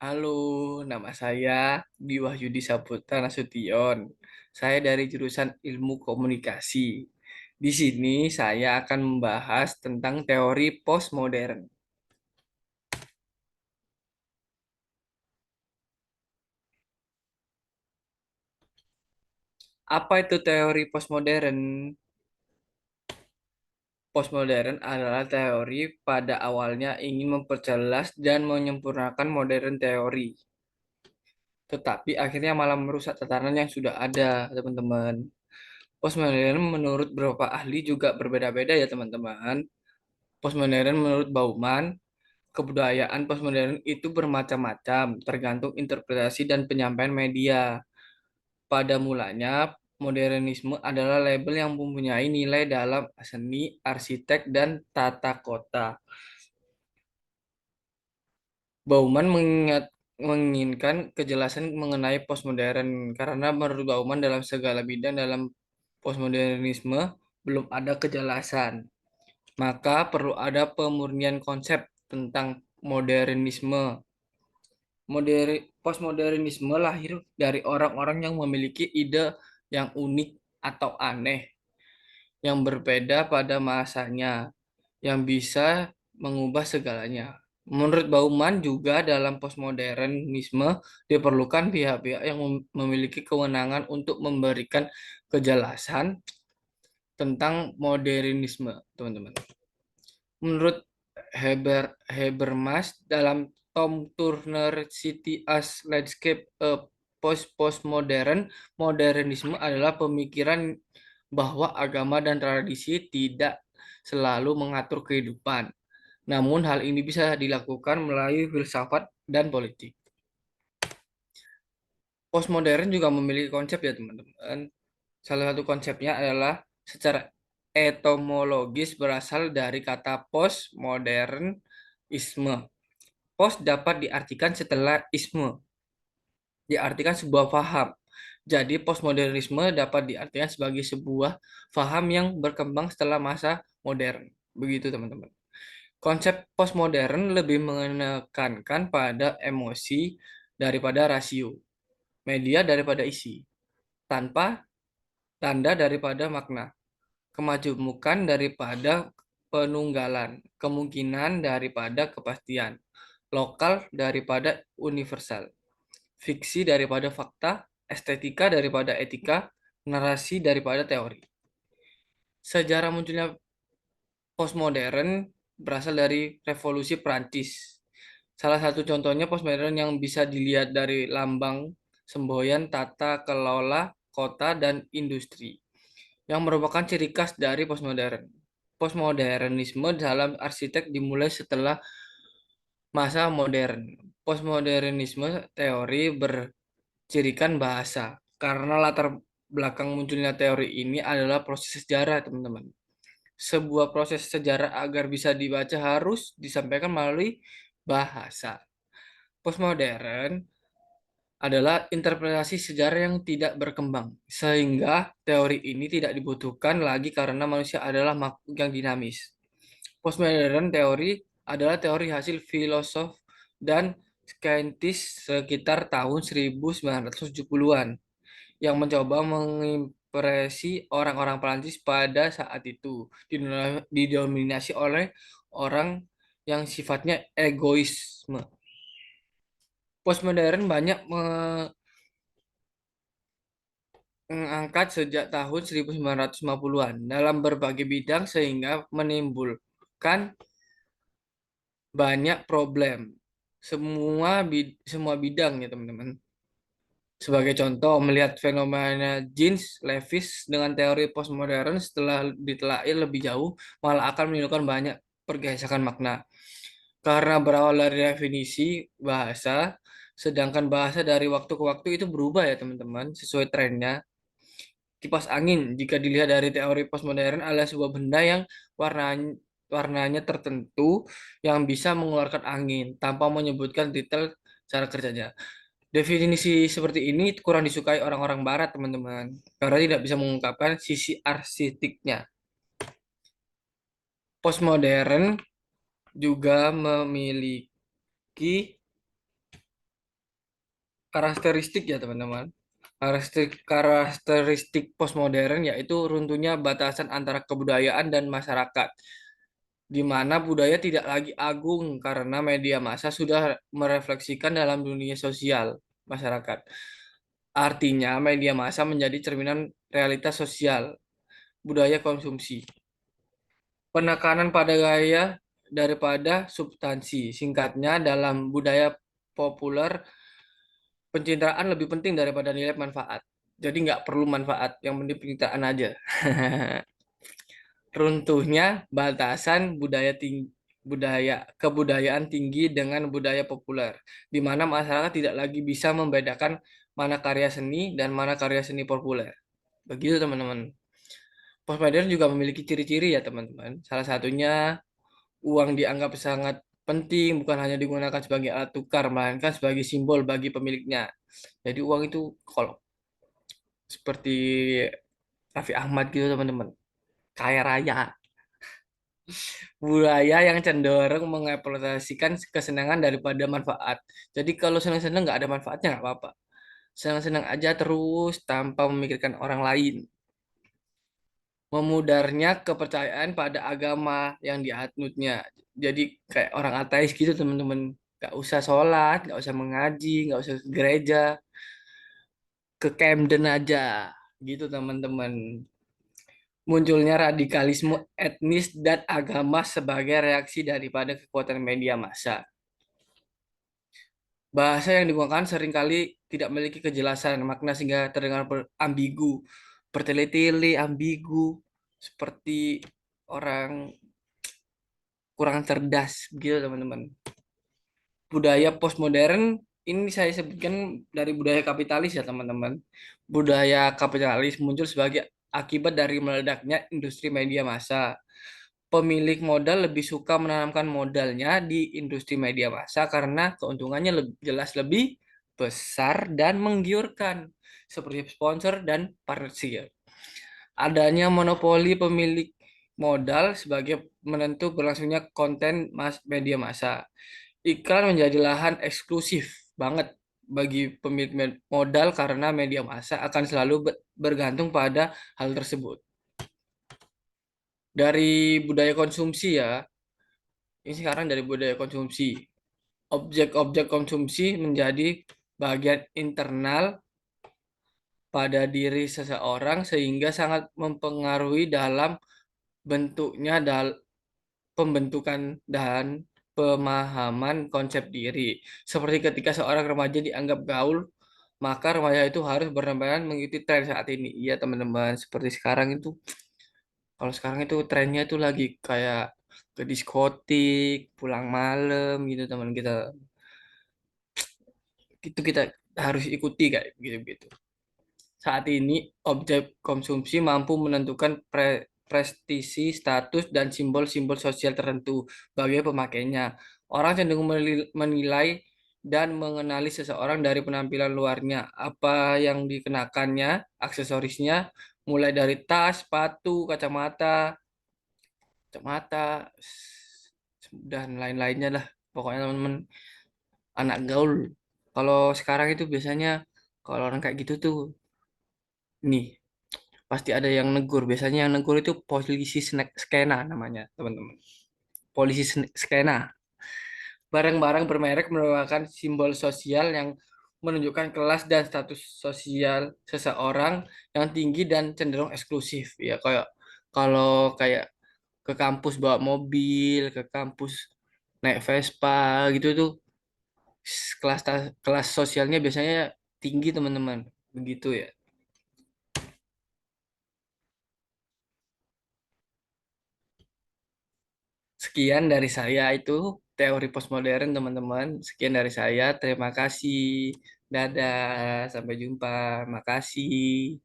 Halo, nama saya Dwi Wahyudi Saputra Nasution. Saya dari jurusan Ilmu Komunikasi. Di sini saya akan membahas tentang teori postmodern. Apa itu teori postmodern? Postmodern adalah teori pada awalnya ingin memperjelas dan menyempurnakan modern teori, tetapi akhirnya malah merusak tatanan yang sudah ada, teman-teman. Postmodern menurut beberapa ahli juga berbeda-beda ya, teman-teman. Postmodern menurut Bauman, kebudayaan postmodern itu bermacam-macam, tergantung interpretasi dan penyampaian media. Pada mulanya, modernisme adalah label yang mempunyai nilai dalam seni, arsitek, dan tata kota. Bauman menginginkan kejelasan mengenai postmodern karena menurut Bauman dalam segala bidang dalam postmodernisme belum ada kejelasan. Maka perlu ada pemurnian konsep tentang modernisme. Postmodernisme lahir dari orang-orang yang memiliki ide yang unik atau aneh, yang berbeda pada masanya, yang bisa mengubah segalanya. Menurut Bauman juga dalam postmodernisme diperlukan pihak-pihak yang memiliki kewenangan untuk memberikan kejelasan tentang modernisme, teman-teman. Menurut Habermas dalam Tom Turner City as Landscape Postmodern, modernisme adalah pemikiran bahwa agama dan tradisi tidak selalu mengatur kehidupan. Namun hal ini bisa dilakukan melalui filsafat dan politik. Postmodern juga memiliki konsep ya teman-teman. Salah satu konsepnya adalah secara etimologis berasal dari kata postmodernisme. Post dapat diartikan setelah isme, diartikan sebuah faham. Jadi postmodernisme dapat diartikan sebagai sebuah faham yang berkembang setelah masa modern. Begitu teman-teman. Konsep postmodern lebih menekankan pada emosi daripada rasio, media daripada isi, tanpa tanda daripada makna, kemajemukan daripada penunggalan, kemungkinan daripada kepastian, lokal daripada universal, fiksi daripada fakta, estetika daripada etika, narasi daripada teori. Sejarah munculnya postmodern berasal dari revolusi Prancis. Salah satu contohnya postmodern yang bisa dilihat dari lambang semboyan tata kelola kota dan industri, yang merupakan ciri khas dari postmodern. Postmodernisme dalam arsitek dimulai setelah masa modern. Postmodernisme teori bercirikan bahasa. Karena latar belakang munculnya teori ini adalah proses sejarah, teman-teman. Sebuah proses sejarah agar bisa dibaca harus disampaikan melalui bahasa. Postmodern adalah interpretasi sejarah yang tidak berkembang, sehingga teori ini tidak dibutuhkan lagi karena manusia adalah makhluk yang dinamis. Postmodern teori adalah teori hasil filosof dan saintis sekitar tahun 1970-an yang mencoba mengimpresi orang-orang Prancis pada saat itu, didominasi oleh orang yang sifatnya egoisme. Postmodern banyak mengangkat sejak tahun 1950-an dalam berbagai bidang sehingga menimbulkan banyak problem. Semua bidang ya teman-teman. Sebagai contoh, melihat fenomena Jeans Levis dengan teori postmodern setelah ditelaah lebih jauh, malah akan menimbulkan banyak pergesekan makna. Karena berawal dari definisi bahasa, sedangkan bahasa dari waktu ke waktu itu berubah ya teman-teman, sesuai trennya. Kipas angin, jika dilihat dari teori postmodern, adalah sebuah benda yang warnanya, warnanya tertentu yang bisa mengeluarkan angin tanpa menyebutkan detail cara kerjanya. Definisi seperti ini kurang disukai orang-orang Barat, teman-teman, karena tidak bisa mengungkapkan sisi arsiteknya. Postmodern juga memiliki Karakteristik ya teman-teman. Karakteristik postmodern yaitu runtuhnya batasan antara kebudayaan dan masyarakat, di mana budaya tidak lagi agung karena media massa sudah merefleksikan dalam dunia sosial masyarakat. Artinya, media massa menjadi cerminan realitas sosial budaya konsumsi. Penekanan pada gaya daripada substansi. Singkatnya, dalam budaya populer, pencitraan lebih penting daripada nilai manfaat. Jadi nggak perlu manfaat, yang penting pencitraan aja. Runtuhnya batasan budaya kebudayaan tinggi dengan budaya populer, di mana masyarakat tidak lagi bisa membedakan mana karya seni dan mana karya seni populer. Begitu teman-teman. Postmodern juga memiliki ciri-ciri ya teman-teman. Salah satunya uang dianggap sangat penting, bukan hanya digunakan sebagai alat tukar, melainkan sebagai simbol bagi pemiliknya. Jadi uang itu kalau seperti Raffi Ahmad gitu teman-teman, kaya raya. Budaya yang cenderung mengeksploitasikan kesenangan daripada manfaat. Jadi kalau senang-senang nggak ada manfaatnya nggak apa-apa. Senang-senang aja terus tanpa memikirkan orang lain. Memudarnya kepercayaan pada agama yang dianutnya. Jadi kayak orang ateis gitu teman-teman. Nggak usah sholat, nggak usah mengaji, nggak usah ke gereja, ke Camden aja gitu teman-teman. Munculnya radikalisme etnis dan agama sebagai reaksi daripada kekuatan media massa. Bahasa yang digunakan seringkali tidak memiliki kejelasan makna sehingga terdengar ambigu, bertele-tele, ambigu, seperti orang kurang cerdas gitu teman-teman. Budaya postmodern ini saya sebutkan dari budaya kapitalis ya teman-teman. Budaya kapitalis muncul sebagai akibat dari meledaknya industri media massa. Pemilik modal lebih suka menanamkan modalnya di industri media massa karena keuntungannya jelas lebih besar dan menggiurkan, seperti sponsor dan partnership. Adanya monopoli pemilik modal sebagai menentu berlangsungnya konten media massa. Iklan menjadi lahan eksklusif banget bagi pemilik modal karena media massa akan selalu bergantung pada hal tersebut. Dari budaya konsumsi ya, ini sekarang dari budaya konsumsi. Objek-objek konsumsi menjadi bagian internal pada diri seseorang sehingga sangat mempengaruhi dalam bentuknya pembentukan dan pemahaman konsep diri. Seperti ketika seorang remaja dianggap gaul, maka remaja itu harus berlomba mengikuti tren saat ini. Iya teman-teman, seperti sekarang itu, kalau sekarang itu trennya itu lagi kayak ke diskotik, pulang malam gitu teman kita. Itu kita harus ikuti kayak gitu-gitu. Saat ini, objek konsumsi mampu menentukan prestisi, status, dan simbol-simbol sosial tertentu bagi pemakainya. Orang cenderung menilai dan mengenali seseorang dari penampilan luarnya, apa yang dikenakannya, aksesorisnya, mulai dari tas, sepatu, kacamata, dan lain-lainnya lah. Pokoknya teman-teman, anak gaul. Kalau sekarang itu biasanya, kalau orang kayak gitu tuh, nih, pasti ada yang negur. Biasanya yang negur itu polisi skena namanya, teman-teman. Polisi skena. Barang-barang bermerek merupakan simbol sosial yang menunjukkan kelas dan status sosial seseorang yang tinggi dan cenderung eksklusif. Ya, kayak kalau kayak ke kampus bawa mobil, ke kampus naik Vespa gitu tuh kelas sosialnya biasanya tinggi, teman-teman. Begitu ya. Sekian dari saya itu teori postmodern, teman-teman. Sekian dari saya. Terima kasih. Dadah. Sampai jumpa. Makasih.